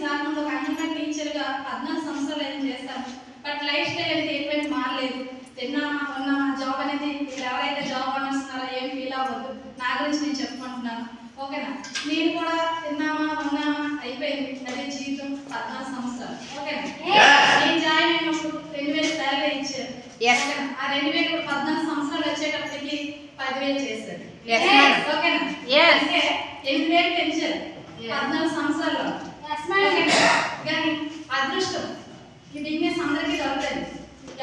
Business రాకుండా ఒక అంగన్వాడీ టీచర్గా 14 సంవత్సరాలు ఏం చేస్తాను. బట్ లైఫ్ స్టైల్ అనేది ఎటువంటి మారలేదు. తిన్నామా ఉన్నామా జాబ్ అనేది ఎవరైతే జాబ్ అనుస్తున్నారో ఏం ఫీల్ అవ్వద్దు. నా గురించి నేను చెప్పుకుంటున్నాను, ఓకేనా? నేను కూడా తిన్నామా ఉన్నామా అయిపోయింది, అదే జీవితం. 14 సంవత్సరాలు, ఓకేనా? నేను జాయిన్ అయినప్పుడు 2000 శాలరీ ఇచ్చారు, ఆ 2000 కూడా 14 సంవత్సరాలు వచ్చేటప్పటికి 10,000 చేశారు, ఓకేనా? అంటే 8,000 పెంచారు 14 సంవత్సరాల్లో. కానీ అదృష్టం ఈ బిజినెస్ అందరికీ దొరుకుతుంది.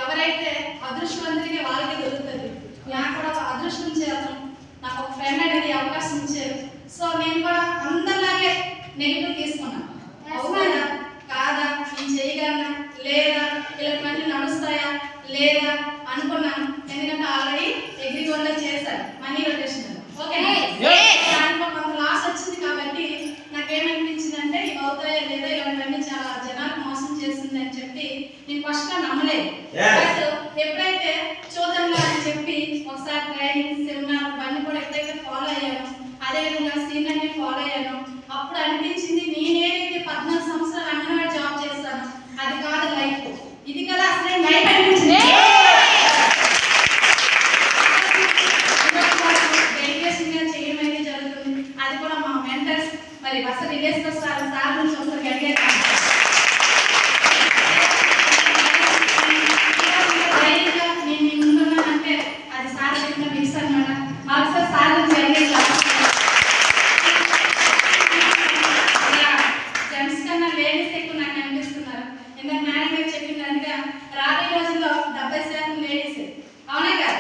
ఎవరైతే అదృష్టవంతుడికి వాళ్ళకి దొరుకుతుంది. నాకు కూడా అదృష్టం చేస్తాం, నాకు ఒక ఫ్రెండ్ అనేది అవకాశం ఇచ్చారు. సో నేను కూడా అందరిలాగే నెగిటివ్ తీసుకున్నాను. అవునా కాదా, నేను చేయగలనా లేదా, ఇలా మళ్ళీ నడుస్తాయా లేదా అనుకున్నాను. ఎందుకంటే ఆల్రెడీ అగ్రిగోల్డ్లో చేశాను మనీ రొటేషన్, ఓకే? దాంట్లో కొంత లాస్ వచ్చింది కాబట్టి నాకేమనిపించిందంటే ఇవి అవుతాయా లేదా, ఇలాంటివన్నీ చాలా జనాలకు మోసం చేస్తుంది అని చెప్పి నేను ఫస్ట్ నమ్మలేదు. బట్ ఎప్పుడైతే చూద్దాంగా అని చెప్పి ఒకసారి ట్రైనింగ్ సెమినార్ ఇవన్నీ కూడా ఎప్పుడైతే ఫాలో అయ్యాను, అదేవిధంగా సీనియర్ని ఫాలో అయ్యాను, అప్పుడు అనిపించింది నేను ఏదైతే 14 సంవత్సరాలు అంగన్వాడీ జాబ్ చేస్తాను అది కాదు లైఫ్, ఇది కదా అసలే లైఫ్ అనిపించింది. చేయడం అయితే జరుగుతుంది. అది కూడా మా మెంటర్స్ మరి బస్ రిలేషన్ సార్ నుంచి వస్తారు గడిగే నేను ముందున్నానంటే అది సార్ చెప్పిన మిక్స్ అనమాట. మరొకసారి సార్ నుంచి జరిగే జెంట్స్ కన్నా లేడీస్ ఎక్కువ నాకు అనిపిస్తున్నారు. ఎందుకంటే మేడం గారు చెప్పినట్టుగా రాబోయే రోజుల్లో 70% లేడీస్, అవునా కదా,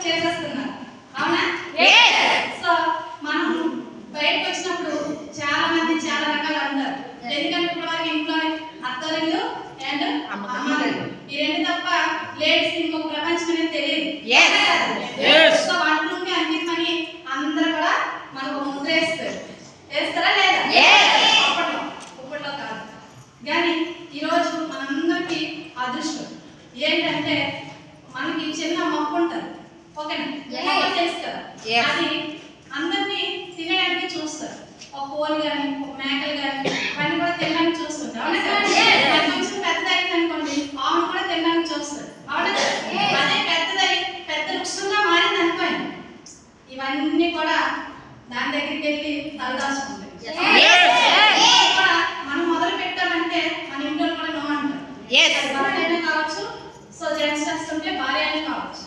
చేసేస్తున్నారు, అవునా? సో మనం బయటకు వచ్చినప్పుడు చాలా మంది చాలా రకాలు అంటారు. ఎందుకంటే ఇప్పుడు వరకు ఇంట్లో అత్తరిల్లు అండ్ అమ్మగారు ఈ రెండు తప్ప లేడీస్ ఇంకొక ప్రపంచం అనేది తెలియదు. సో వంటలుంటే అన్ని పని అందరూ కూడా మనకు ముద్ర వేస్తారు, వేస్తారా లేదా? ఇప్పట్లో కాదు. కానీ ఈరోజు మనందరికీ అదృష్టం ఏంటంటే మనకి చిన్న మొక్క ఉంటుంది, ఓకేనా? తెలుసు కదా, అది అందరినీ తినడానికి చూస్తారు. ఒక కోళ్ళు కానీ ఒక మేకలు కానీ అవన్నీ కూడా తినడానికి చూస్తుంటారు, అవునా కదా? కొంచెం పెద్దదైంది అనుకోండి ఆమెను కూడా తినడానికి చూస్తారు, అవునా? అదే పెద్దదై పెద్ద వృక్షంగా మారింది అనుకోండి ఇవన్నీ కూడా దాని దగ్గరికి వెళ్ళి తలదాచుకుంటాయి. మనం మొదలు పెట్టామంటే మన ఇంట్లో కూడా నో అంటారు, భర్త అయినా కావచ్చు, సో జెంట్స్ చేస్తుంటే భార్య అయినా కావచ్చు.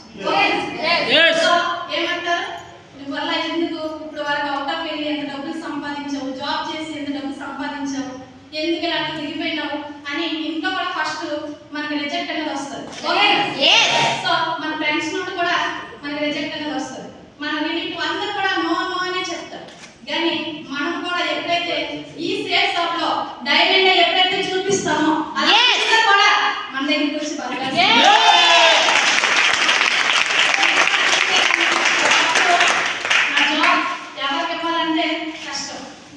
సో ఏమంటారు, నువ్వు వల్ల ఎందుకు ఇప్పుడు వరకు అవుట్ ఆఫ్ వెళ్ళి ఎంత డబ్బులు సంపాదించావు, జాబ్ చేసి ఎంత డబ్బులు సంపాదించావు, ఎందుకు ఇలా దిగిపోయినావు అని ఇంట్లో కూడా ఫస్ట్ మనకి రిజెక్ట్ అనేది వస్తుంది. సో మన ఫ్రెండ్స్ నుండి కూడా మనకి రిజెక్ట్ అనేది వస్తుంది. మన రిలేటివ్ అందరూ కూడా నో నో అనే చెప్తారు. కానీ మనం కూడా ఎప్పుడైతే ఈ సేల్స్ ఆఫ్ లో డైమండ్ ఎప్పుడైతే చూపిస్తామో అలా కూడా మన దగ్గరికి వచ్చి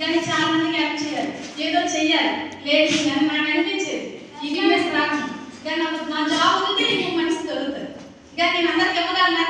కానీ చాలా మందికి హెల్ప్ చేయాలి, ఏదో చెయ్యాలి లేడీస్ అని నాకు అనిపించేది. ఈ బిజినెస్ రాకుండా కానీ నా జాబ్ ఉంటే ఇంకొక మనిషి దొరుకుతుంది. కానీ నేను అందరికి ఇవ్వగలనా?